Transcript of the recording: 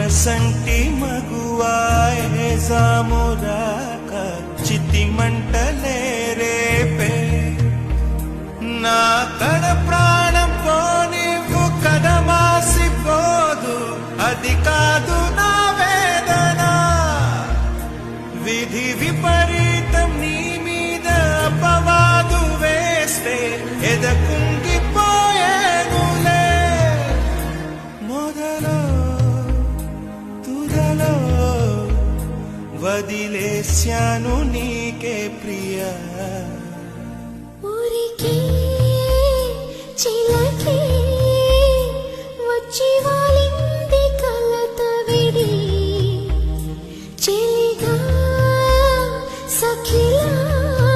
మనసంటి మగువాయే జామురాక చితి మంటలే రేపే నా కడ ప్రాణం పోనివ్వు కదమాసిపోదు అది కాదు నా వేదన విధి విపరీతం నీ మీద అపవాదు వేస్తే ఎదకుంగిపోయేనులే మొదలో తుదలో వదిలేశాను నీకే ప్రియా ఊరికే చిలకే వచ్చి